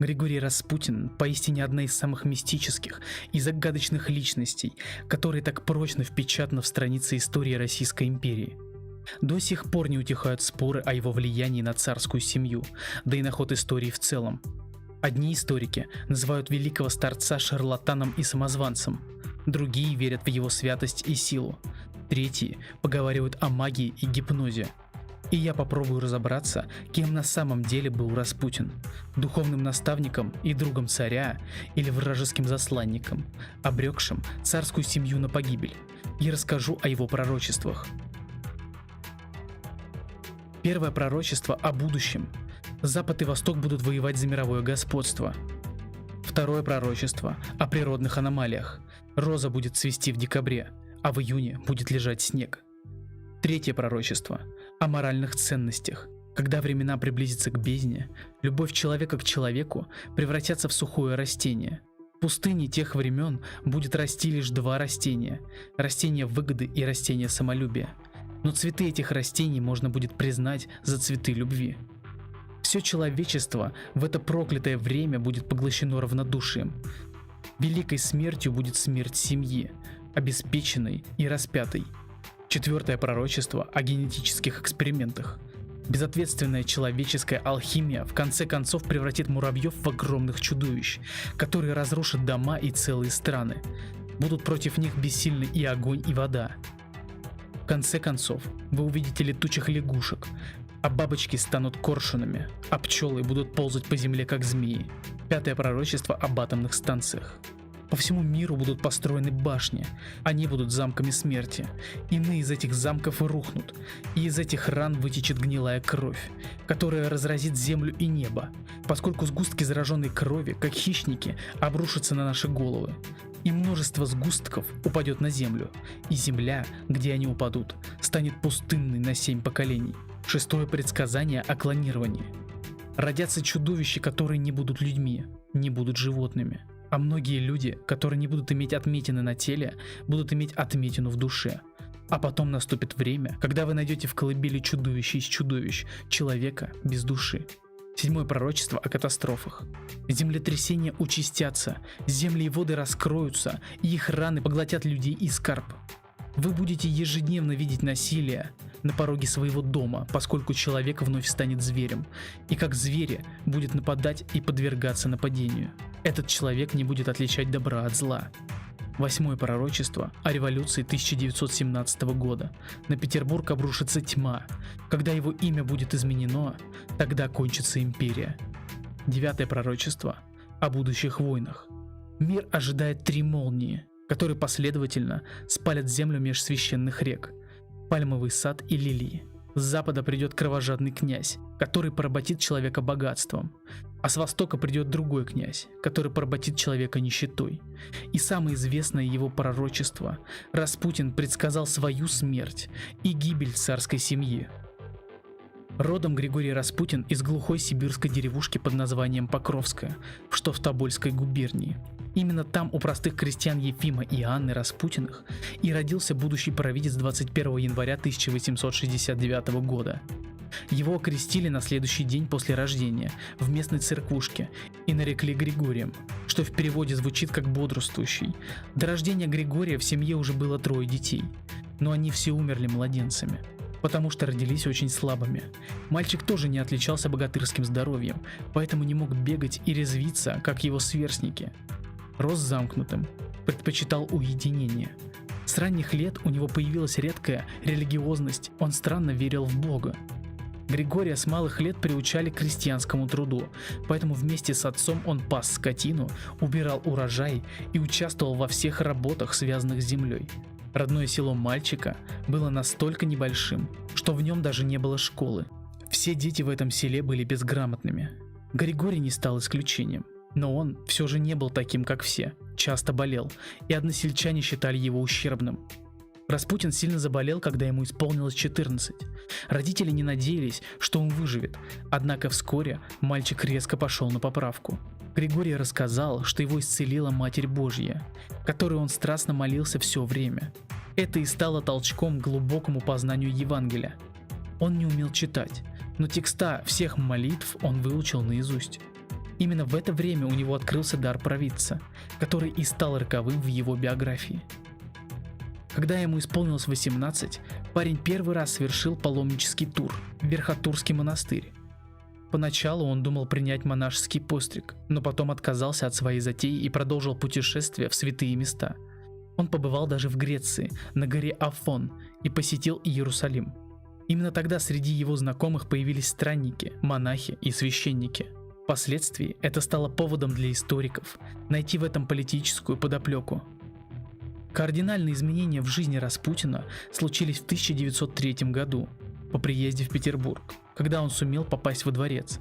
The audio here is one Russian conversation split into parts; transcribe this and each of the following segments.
Григорий Распутин поистине одна из самых мистических и загадочных личностей, которые так прочно впечатаны в страницы истории Российской империи. До сих пор не утихают споры о его влиянии на царскую семью, да и на ход истории в целом. Одни историки называют великого старца шарлатаном и самозванцем, другие верят в его святость и силу, третьи поговаривают о магии и гипнозе. И я попробую разобраться, кем на самом деле был Распутин – духовным наставником и другом царя или вражеским засланником, обрекшим царскую семью на погибель, и расскажу о его пророчествах. Первое пророчество о будущем. Запад и Восток будут воевать за мировое господство. Второе пророчество о природных аномалиях. Роза будет цвести в декабре, а в июне будет лежать снег. Третье пророчество о моральных ценностях. Когда времена приблизятся к бездне, любовь человека к человеку превратится в сухое растение. В пустыне тех времен будет расти лишь два растения – растение выгоды и растение самолюбия. Но цветы этих растений можно будет признать за цветы любви. Все человечество в это проклятое время будет поглощено равнодушием. Великой смертью будет смерть семьи, обеспеченной и распятой. Четвертое пророчество о генетических экспериментах. Безответственная человеческая алхимия в конце концов превратит муравьев в огромных чудовищ, которые разрушат дома и целые страны. Будут против них бессильны и огонь, и вода. В конце концов, вы увидите летучих лягушек, а бабочки станут коршунами, а пчелы будут ползать по земле как змеи. Пятое пророчество об атомных станциях. По всему миру будут построены башни, они будут замками смерти. Иные из этих замков и рухнут, и из этих ран вытечет гнилая кровь, которая разразит землю и небо, поскольку сгустки зараженной крови, как хищники, обрушатся на наши головы. И множество сгустков упадет на землю, и земля, где они упадут, станет пустынной на 7 поколений. Шестое предсказание о клонировании. Родятся чудовища, которые не будут людьми, не будут животными. А многие люди, которые не будут иметь отметины на теле, будут иметь отметину в душе. А потом наступит время, когда вы найдете в колыбели чудовище из чудовищ, человека без души. Седьмое пророчество о катастрофах. Землетрясения участятся, земли и воды раскроются, и их раны поглотят людей и скарб. Вы будете ежедневно видеть насилие на пороге своего дома, поскольку человек вновь станет зверем, и как звери будет нападать и подвергаться нападению. Этот человек не будет отличать добра от зла. Восьмое пророчество о революции 1917 года. На Петербург обрушится тьма. Когда его имя будет изменено, тогда кончится империя. Девятое пророчество о будущих войнах. Мир ожидает 3 молнии, которые последовательно спалят землю меж священных рек. Пальмовый сад и лилии. С запада придет кровожадный князь, который поработит человека богатством, а с востока придет другой князь, который поработит человека нищетой. И самое известное его пророчество – Распутин предсказал свою смерть и гибель царской семьи. Родом Григорий Распутин из глухой сибирской деревушки под названием Покровская, что в Тобольской губернии. Именно там у простых крестьян Ефима и Анны Распутиных и родился будущий правитель 21 января 1869 года. Его окрестили на следующий день после рождения в местной церквушке и нарекли Григорием, что в переводе звучит как «бодрствующий». До рождения Григория в семье уже было 3 детей, но они все умерли младенцами, потому что родились очень слабыми. Мальчик тоже не отличался богатырским здоровьем, поэтому не мог бегать и резвиться, как его сверстники. Рос замкнутым, предпочитал уединение. С ранних лет у него появилась редкая религиозность, он странно верил в Бога. Григория с малых лет приучали к крестьянскому труду, поэтому вместе с отцом он пас скотину, убирал урожай и участвовал во всех работах, связанных с землей. Родное село мальчика было настолько небольшим, что в нем даже не было школы. Все дети в этом селе были безграмотными. Григорий не стал исключением. Но он все же не был таким, как все, часто болел, и односельчане считали его ущербным. Распутин сильно заболел, когда ему исполнилось 14. Родители не надеялись, что он выживет, однако вскоре мальчик резко пошел на поправку. Григорий рассказал, что его исцелила Матерь Божья, которой он страстно молился все время. Это и стало толчком к глубокому познанию Евангелия. Он не умел читать, но текста всех молитв он выучил наизусть. Именно в это время у него открылся дар провидца, который и стал роковым в его биографии. Когда ему исполнилось 18, парень первый раз совершил паломнический тур в Верхотурский монастырь. Поначалу он думал принять монашеский постриг, но потом отказался от своей затеи и продолжил путешествие в святые места. Он побывал даже в Греции, на горе Афон, и посетил Иерусалим. Именно тогда среди его знакомых появились странники, монахи и священники. Впоследствии это стало поводом для историков найти в этом политическую подоплеку. Кардинальные изменения в жизни Распутина случились в 1903 году по приезде в Петербург, когда он сумел попасть во дворец.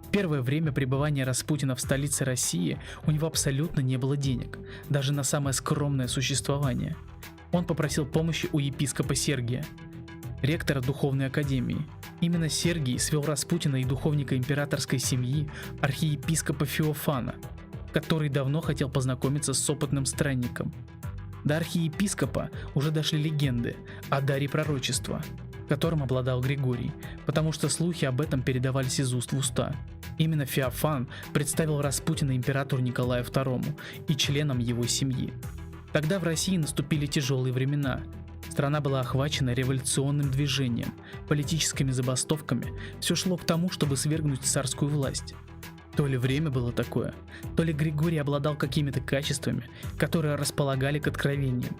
В первое время пребывания Распутина в столице России у него абсолютно не было денег, даже на самое скромное существование. Он попросил помощи у епископа Сергия, ректора духовной академии. Именно Сергий свел Распутина и духовника императорской семьи, архиепископа Феофана, который давно хотел познакомиться с опытным странником. До архиепископа уже дошли легенды о даре пророчества, которым обладал Григорий, потому что слухи об этом передавались из уст в уста. Именно Феофан представил Распутина императору Николаю II и членам его семьи. Тогда в России наступили тяжелые времена. Страна была охвачена революционным движением, политическими забастовками, все шло к тому, чтобы свергнуть царскую власть. То ли время было такое, то ли Григорий обладал какими-то качествами, которые располагали к откровениям.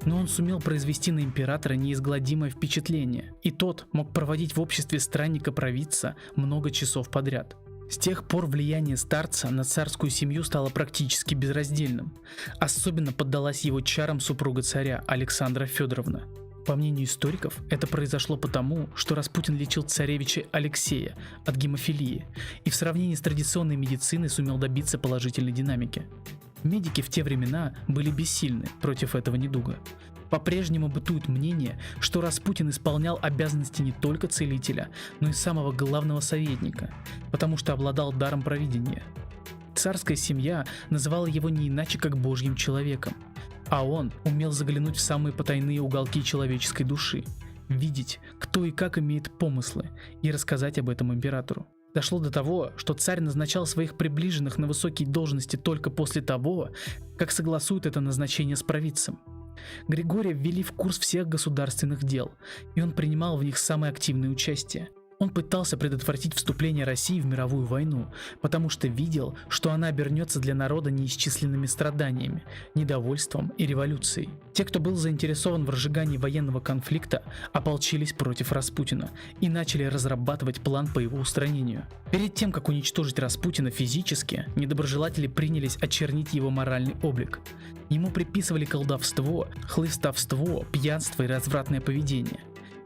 Но он сумел произвести на императора неизгладимое впечатление, и тот мог проводить в обществе странника-провидца много часов подряд. С тех пор влияние старца на царскую семью стало практически безраздельным. Особенно поддалась его чарам супруга царя Александра Федоровна. По мнению историков, это произошло потому, что Распутин лечил царевича Алексея от гемофилии и в сравнении с традиционной медициной сумел добиться положительной динамики. Медики в те времена были бессильны против этого недуга. По-прежнему бытует мнение, что Распутин исполнял обязанности не только целителя, но и самого главного советника, потому что обладал даром провидения. Царская семья называла его не иначе, как Божьим человеком. А он умел заглянуть в самые потайные уголки человеческой души, видеть, кто и как имеет помыслы, и рассказать об этом императору. Дошло до того, что царь назначал своих приближенных на высокие должности только после того, как согласует это назначение с провидцем. Григория ввели в курс всех государственных дел, и он принимал в них самое активное участие. Он пытался предотвратить вступление России в мировую войну, потому что видел, что она обернется для народа неисчисленными страданиями, недовольством и революцией. Те, кто был заинтересован в разжигании военного конфликта, ополчились против Распутина и начали разрабатывать план по его устранению. Перед тем, как уничтожить Распутина физически, недоброжелатели принялись очернить его моральный облик. Ему приписывали колдовство, хлыстовство, пьянство и развратное поведение.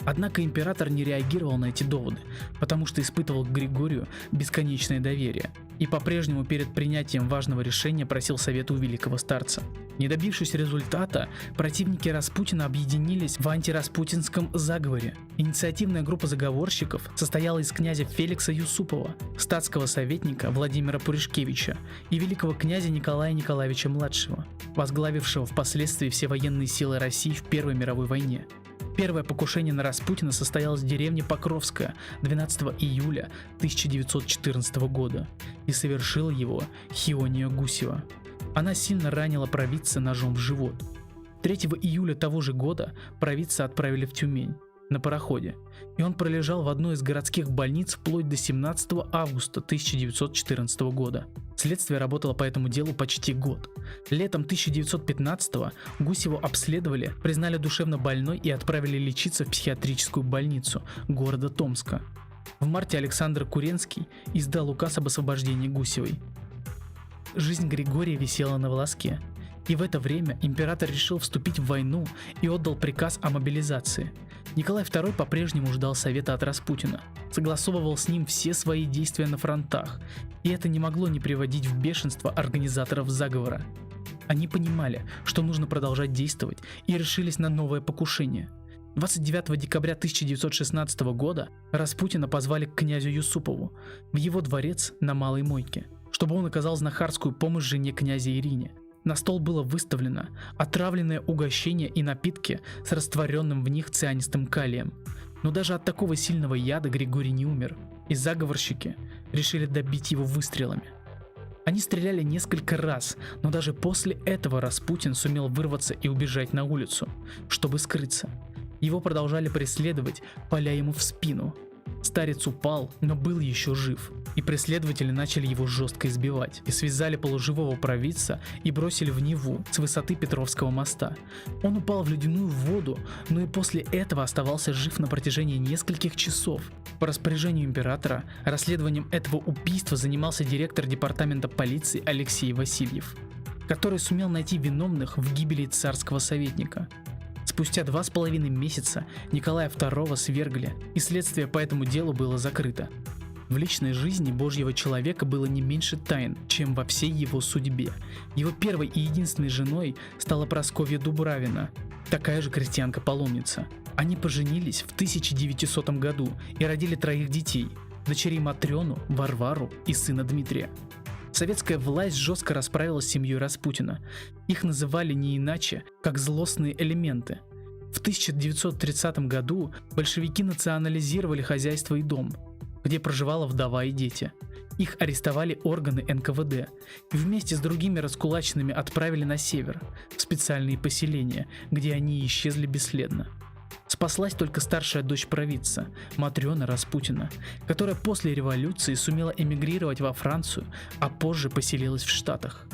Однако император не реагировал на эти доводы, потому что испытывал к Григорию бесконечное доверие и по-прежнему перед принятием важного решения просил совета у великого старца. Не добившись результата, противники Распутина объединились в антираспутинском заговоре. Инициативная группа заговорщиков состояла из князя Феликса Юсупова, статского советника Владимира Пуришкевича и великого князя Николая Николаевича-младшего, возглавившего впоследствии все военные силы России в Первой мировой войне. Первое покушение на Распутина состоялось в деревне Покровская 12 июля 1914 года и совершила его Хиония Гусева. Она сильно ранила провидца ножом в живот. 3 июля того же года провидца отправили в Тюмень на пароходе, и он пролежал в одной из городских больниц вплоть до 17 августа 1914 года. Следствие работало по этому делу почти год. Летом 1915-го Гусеву обследовали, признали душевно больной и отправили лечиться в психиатрическую больницу города Томска. В марте Александр Куренский издал указ об освобождении Гусевой. Жизнь Григория висела на волоске, и в это время император решил вступить в войну и отдал приказ о мобилизации. Николай II по-прежнему ждал совета от Распутина, согласовывал с ним все свои действия на фронтах, и это не могло не приводить в бешенство организаторов заговора. Они понимали, что нужно продолжать действовать, и решились на новое покушение. 29 декабря 1916 года Распутина позвали к князю Юсупову в его дворец на Малой Мойке, чтобы он оказал знахарскую помощь жене князя Ирине. На стол было выставлено отравленное угощение и напитки с растворенным в них цианистым калием. Но даже от такого сильного яда Григорий не умер, и заговорщики решили добить его выстрелами. Они стреляли несколько раз, но даже после этого Распутин сумел вырваться и убежать на улицу, чтобы скрыться. Его продолжали преследовать, паля ему в спину. Старец упал, но был еще жив, и преследователи начали его жестко избивать, и связали полуживого провидца и бросили в Неву с высоты Петровского моста. Он упал в ледяную воду, но и после этого оставался жив на протяжении нескольких часов. По распоряжению императора расследованием этого убийства занимался директор департамента полиции Алексей Васильев, который сумел найти виновных в гибели царского советника. Спустя 2,5 месяца Николая II свергли, и следствие по этому делу было закрыто. В личной жизни Божьего человека было не меньше тайн, чем во всей его судьбе. Его первой и единственной женой стала Прасковья Дубравина, такая же крестьянка-паломница. Они поженились в 1900 году и родили 3 детей – дочерей Матрёну, Варвару и сына Дмитрия. Советская власть жестко расправилась с семьей Распутина. Их называли не иначе, как злостные элементы. В 1930 году большевики национализировали хозяйство и дом, где проживала вдова и дети. Их арестовали органы НКВД и вместе с другими раскулаченными отправили на север, в специальные поселения, где они исчезли бесследно. Спаслась только старшая дочь провидца, Матрёна Распутина, которая после революции сумела эмигрировать во Францию, а позже поселилась в Штатах.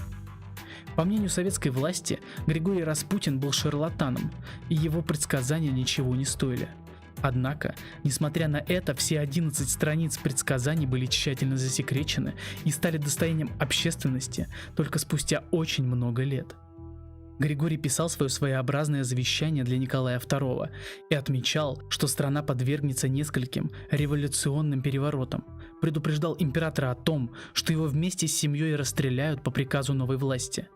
По мнению советской власти, Григорий Распутин был шарлатаном, и его предсказания ничего не стоили. Однако, несмотря на это, все 11 страниц предсказаний были тщательно засекречены и стали достоянием общественности только спустя очень много лет. Григорий писал свое своеобразное завещание для Николая II и отмечал, что страна подвергнется нескольким революционным переворотам, предупреждал императора о том, что его вместе с семьей расстреляют по приказу новой власти.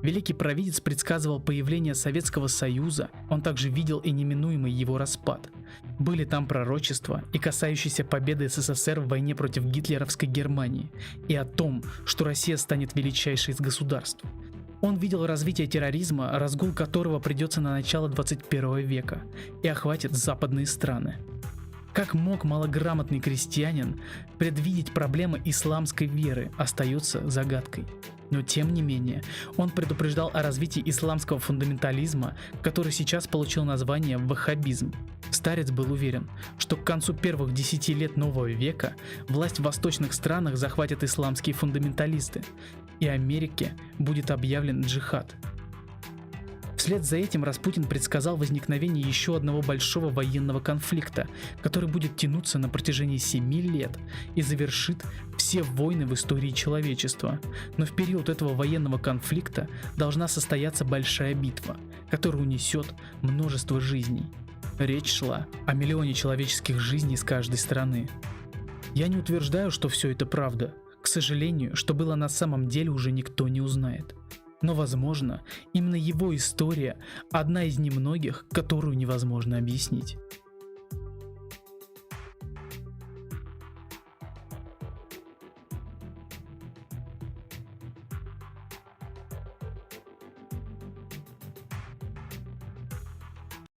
Великий провидец предсказывал появление Советского Союза, он также видел и неминуемый его распад. Были там пророчества, и касающиеся победы СССР в войне против гитлеровской Германии, и о том, что Россия станет величайшей из государств. Он видел развитие терроризма, разгул которого придется на начало 21 века и охватит западные страны. Как мог малограмотный крестьянин предвидеть проблемы исламской веры, остается загадкой. Но тем не менее, он предупреждал о развитии исламского фундаментализма, который сейчас получил название ваххабизм. Старец был уверен, что к концу первых 10 лет нового века власть в восточных странах захватят исламские фундаменталисты, и Америке будет объявлен джихад. Вслед за этим Распутин предсказал возникновение еще одного большого военного конфликта, который будет тянуться на протяжении 7 лет и завершит все войны в истории человечества. Но в период этого военного конфликта должна состояться большая битва, которая унесет множество жизней. Речь шла о миллионе человеческих жизней с каждой стороны. Я не утверждаю, что все это правда. К сожалению, что было на самом деле, уже никто не узнает. Но, возможно, именно его история одна из немногих, которую невозможно объяснить.